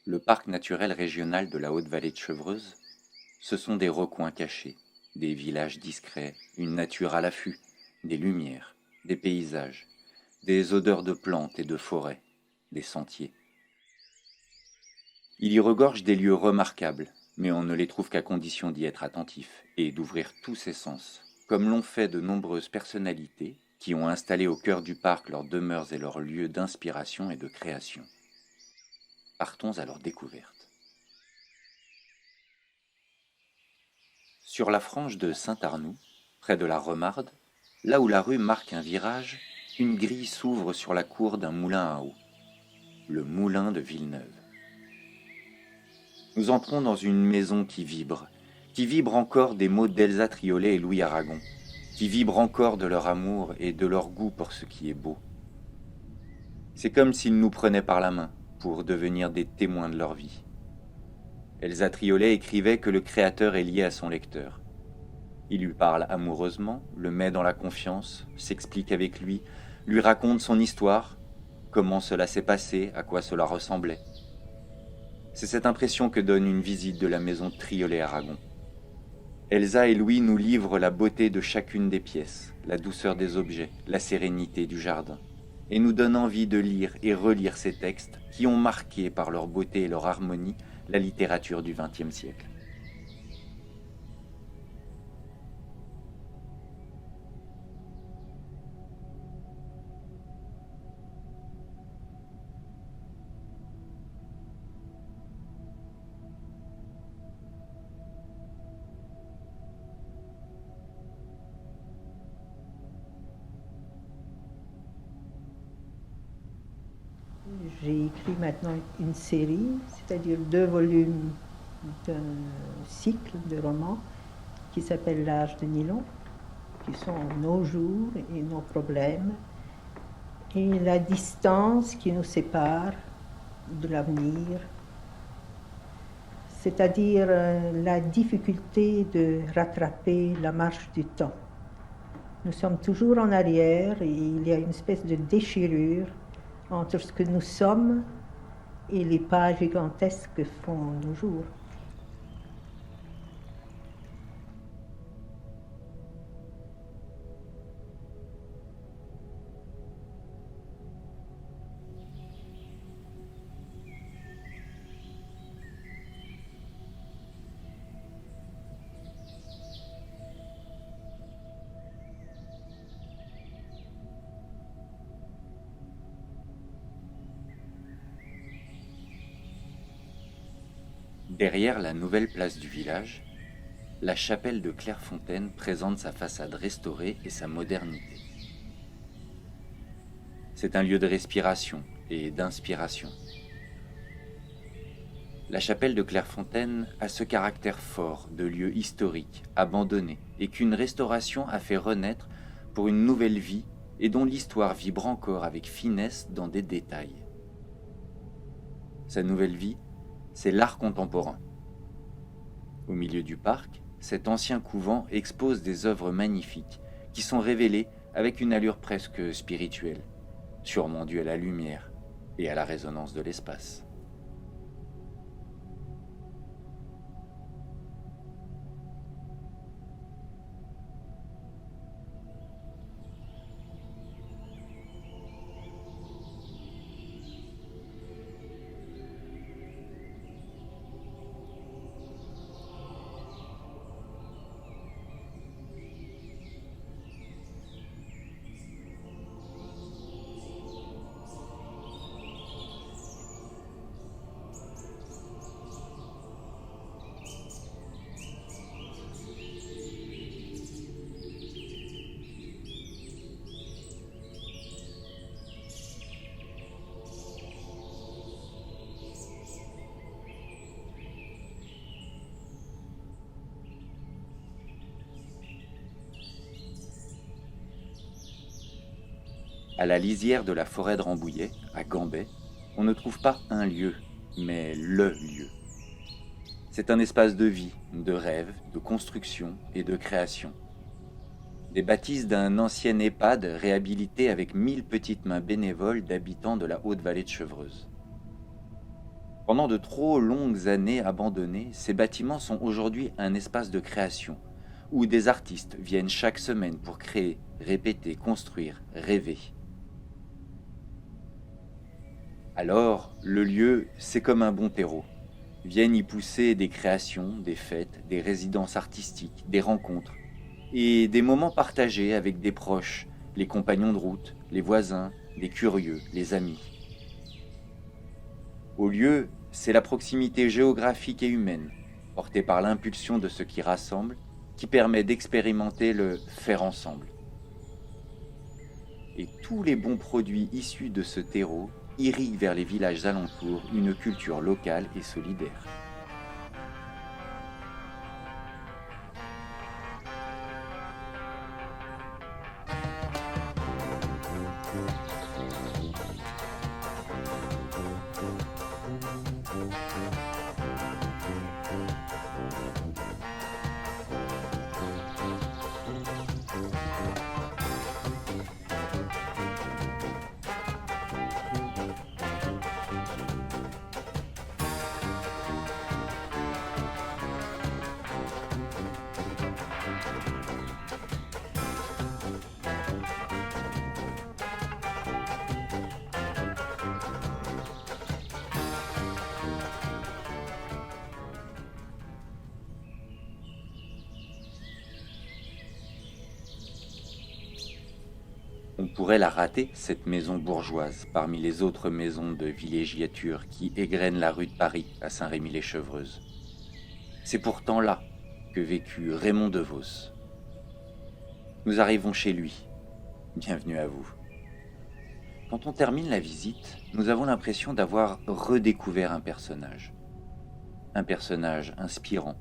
Le parc naturel régional de la Haute-Vallée de Chevreuse, ce sont des recoins cachés, des villages discrets, une nature à l'affût, des lumières, des paysages, des odeurs de plantes et de forêts, des sentiers. Il y regorge des lieux remarquables, mais on ne les trouve qu'à condition d'y être attentif et d'ouvrir tous ses sens, comme l'ont fait de nombreuses personnalités qui ont installé au cœur du parc leurs demeures et leurs lieux d'inspiration et de création. Partons à leur découverte. Sur la frange de Saint-Arnoux, près de la Remarde, là où la rue marque un virage, une grille s'ouvre sur la cour d'un moulin à eau, le moulin de Villeneuve. Nous entrons dans une maison qui vibre encore des mots d'Elsa Triolet et Louis Aragon, qui vibre encore de leur amour et de leur goût pour ce qui est beau. C'est comme s'ils nous prenaient par la main pour devenir des témoins de leur vie. Elsa Triolet écrivait que le créateur est lié à son lecteur. Il lui parle amoureusement, le met dans la confiance, s'explique avec lui raconte son histoire, comment cela s'est passé, à quoi cela ressemblait. C'est cette impression que donne une visite de la maison Triolet-Aragon. Elsa et Louis nous livrent la beauté de chacune des pièces, la douceur des objets, la sérénité du jardin, et nous donnent envie de lire et relire ces textes qui ont marqué par leur beauté et leur harmonie la littérature du XXe siècle. J'ai écrit maintenant une série, c'est-à-dire 2 volumes d'un cycle de romans qui s'appelle L'âge de Nylon, qui sont nos jours et nos problèmes, et la distance qui nous sépare de l'avenir, c'est-à-dire la difficulté de rattraper la marche du temps. Nous sommes toujours en arrière et il y a une espèce de déchirure entre ce que nous sommes et les pas gigantesques que font nos jours. Derrière la nouvelle place du village, la chapelle de Clairefontaine présente sa façade restaurée et sa modernité. C'est un lieu de respiration et d'inspiration. La chapelle de Clairefontaine a ce caractère fort de lieu historique, abandonné, et qu'une restauration a fait renaître pour une nouvelle vie et dont l'histoire vibre encore avec finesse dans des détails. Sa nouvelle vie, c'est l'art contemporain. Au milieu du parc, cet ancien couvent expose des œuvres magnifiques qui sont révélées avec une allure presque spirituelle, sûrement due à la lumière et à la résonance de l'espace. À la lisière de la forêt de Rambouillet, à Gambais, on ne trouve pas un lieu, mais le lieu. C'est un espace de vie, de rêve, de construction et de création. Des bâtisses d'un ancien EHPAD réhabilité avec 1000 petites mains bénévoles d'habitants de la Haute-Vallée de Chevreuse. Pendant de trop longues années abandonnés, ces bâtiments sont aujourd'hui un espace de création, où des artistes viennent chaque semaine pour créer, répéter, construire, rêver. Alors, le lieu, c'est comme un bon terreau. Viennent y pousser des créations, des fêtes, des résidences artistiques, des rencontres, et des moments partagés avec des proches, les compagnons de route, les voisins, les curieux, les amis. Au lieu, c'est la proximité géographique et humaine, portée par l'impulsion de ce qui rassemble, qui permet d'expérimenter le faire ensemble. Et tous les bons produits issus de ce terreau irriguent vers les villages alentours une culture locale et solidaire. On pourrait la rater, cette maison bourgeoise, parmi les autres maisons de villégiature qui égrènent la rue de Paris à Saint-Rémy-les-Chevreuses. C'est pourtant là que vécut Raymond DeVos. Nous arrivons chez lui. Bienvenue à vous. Quand on termine la visite, nous avons l'impression d'avoir redécouvert un personnage. Un personnage inspirant,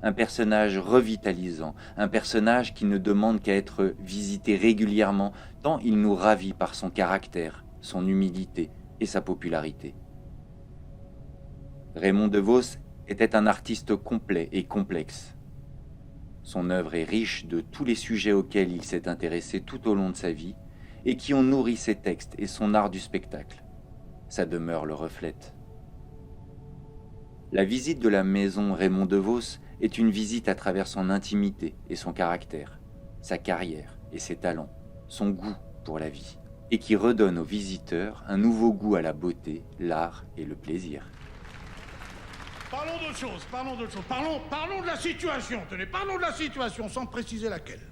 un personnage revitalisant, un personnage qui ne demande qu'à être visité régulièrement tant il nous ravit par son caractère, son humilité et sa popularité. Raymond DeVos était un artiste complet et complexe. Son œuvre est riche de tous les sujets auxquels il s'est intéressé tout au long de sa vie et qui ont nourri ses textes et son art du spectacle. Sa demeure le reflète. La visite de la maison Raymond DeVos est une visite à travers son intimité et son caractère, sa carrière et ses talents, son goût pour la vie, et qui redonne aux visiteurs un nouveau goût à la beauté, l'art et le plaisir. Parlons d'autre chose, parlons de la situation, tenez, parlons de la situation, sans préciser laquelle.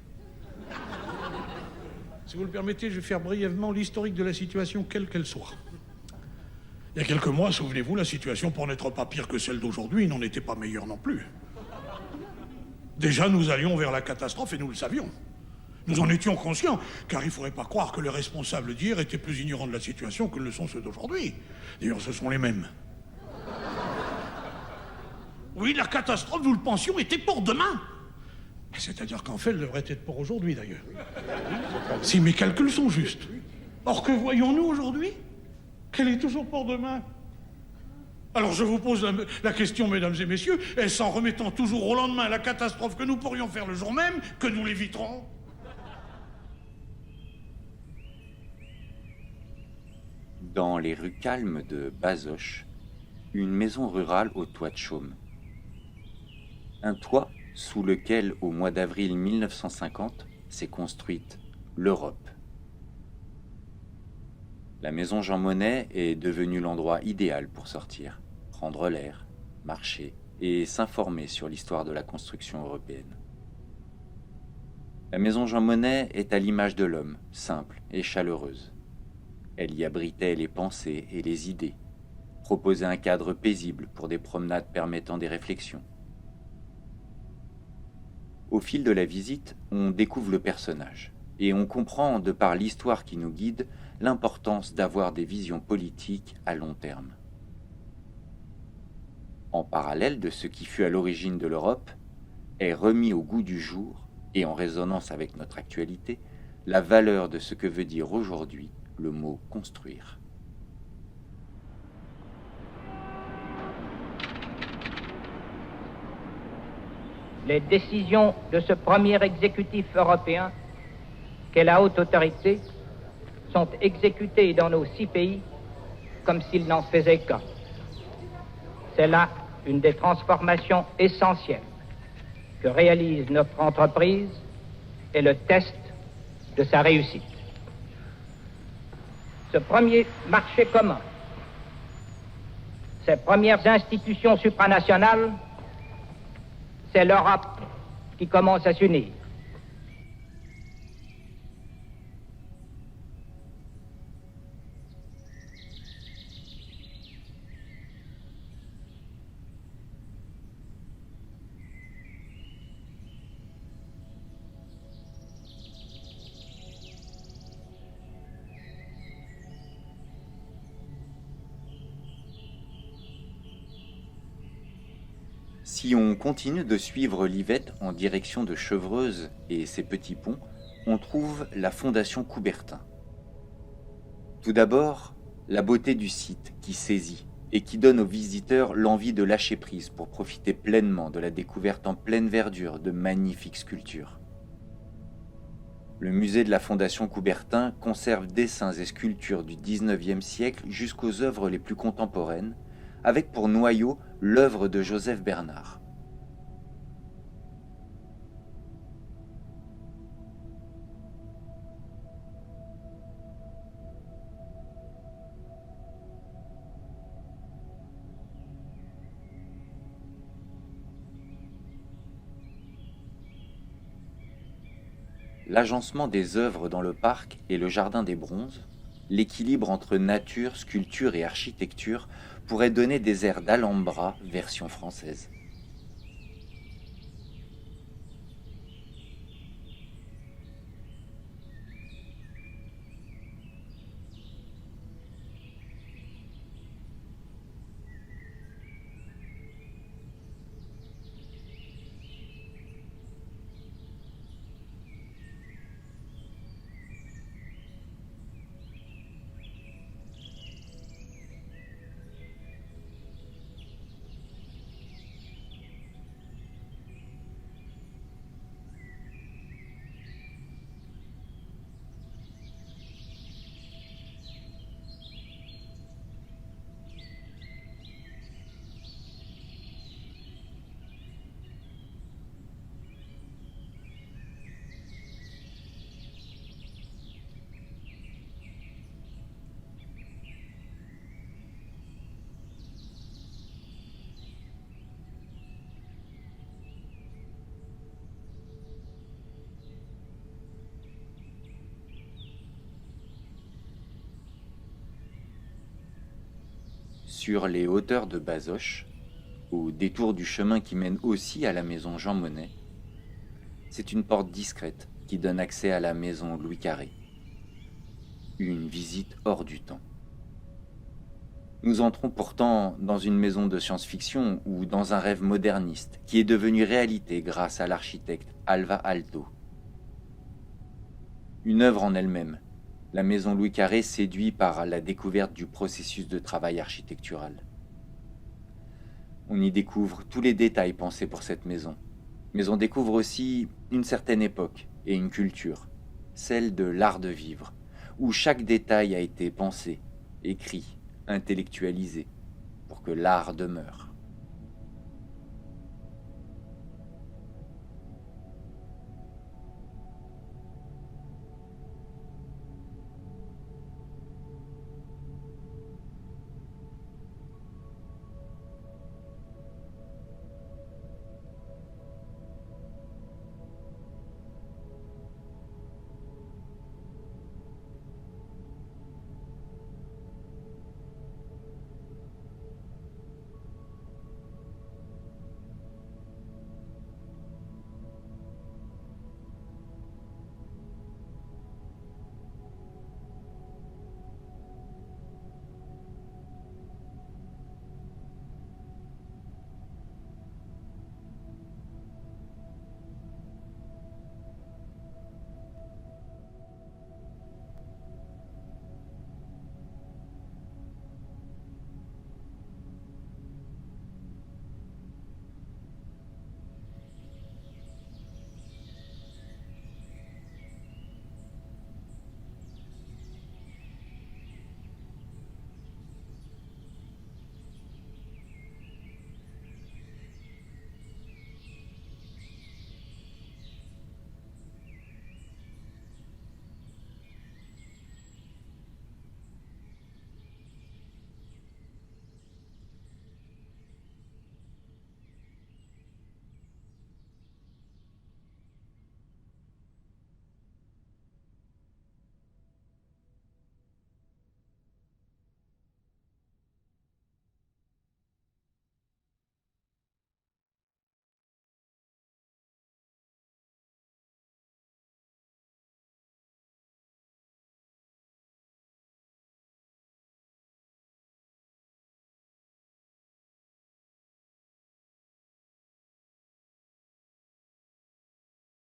Si vous le permettez, je vais faire brièvement l'historique de la situation, quelle qu'elle soit. Il y a quelques mois, souvenez-vous, la situation, pour n'être pas pire que celle d'aujourd'hui, n'en était pas meilleure non plus. Déjà, nous allions vers la catastrophe et nous le savions. Nous en étions conscients, car il ne faudrait pas croire que les responsables d'hier étaient plus ignorants de la situation que le sont ceux d'aujourd'hui. D'ailleurs, ce sont les mêmes. Oui, la catastrophe, nous le pensions, était pour demain. C'est-à-dire qu'en fait, elle devrait être pour aujourd'hui, d'ailleurs. Si mes calculs sont justes. Or, que voyons-nous aujourd'hui ? Qu'elle est toujours pour demain. Alors je vous pose la question, mesdames et messieurs, est-ce en remettant toujours au lendemain la catastrophe que nous pourrions faire le jour même que nous l'éviterons ? Dans les rues calmes de Bazoches, une maison rurale au toit de chaume. Un toit sous lequel, au mois d'avril 1950, s'est construite l'Europe. La maison Jean Monnet est devenue l'endroit idéal pour sortir, prendre l'air, marcher et s'informer sur l'histoire de la construction européenne. La maison Jean Monnet est à l'image de l'homme, simple et chaleureuse. Elle y abritait les pensées et les idées, proposait un cadre paisible pour des promenades permettant des réflexions. Au fil de la visite, on découvre le personnage et on comprend, de par l'histoire qui nous guide, l'importance d'avoir des visions politiques à long terme. En parallèle de ce qui fut à l'origine de l'Europe, est remis au goût du jour, et en résonance avec notre actualité, la valeur de ce que veut dire aujourd'hui le mot « construire ». Les décisions de ce premier exécutif européen, qu'est la haute autorité, sont exécutées dans nos 6 pays comme s'il n'en faisait qu'un. C'est là une des transformations essentielles que réalise notre entreprise et le test de sa réussite. Ce premier marché commun, ces premières institutions supranationales, c'est l'Europe qui commence à s'unir. Si on continue de suivre l'Yvette en direction de Chevreuse et ses petits ponts, on trouve la Fondation Coubertin. Tout d'abord, la beauté du site qui saisit et qui donne aux visiteurs l'envie de lâcher prise pour profiter pleinement de la découverte en pleine verdure de magnifiques sculptures. Le musée de la Fondation Coubertin conserve dessins et sculptures du XIXe siècle jusqu'aux œuvres les plus contemporaines, avec pour noyau l'œuvre de Joseph Bernard. L'agencement des œuvres dans le parc et le jardin des bronzes, l'équilibre entre nature, sculpture et architecture pourrait donner des airs d'Alhambra version française. Sur les hauteurs de Bazoches, au détour du chemin qui mène aussi à la maison Jean Monnet, c'est une porte discrète qui donne accès à la maison Louis Carré. Une visite hors du temps. Nous entrons pourtant dans une maison de science-fiction ou dans un rêve moderniste qui est devenu réalité grâce à l'architecte Alva Aalto. Une œuvre en elle-même, la maison Louis Carré séduit par la découverte du processus de travail architectural. On y découvre tous les détails pensés pour cette maison, mais on découvre aussi une certaine époque et une culture, celle de l'art de vivre, où chaque détail a été pensé, écrit, intellectualisé, pour que l'art demeure.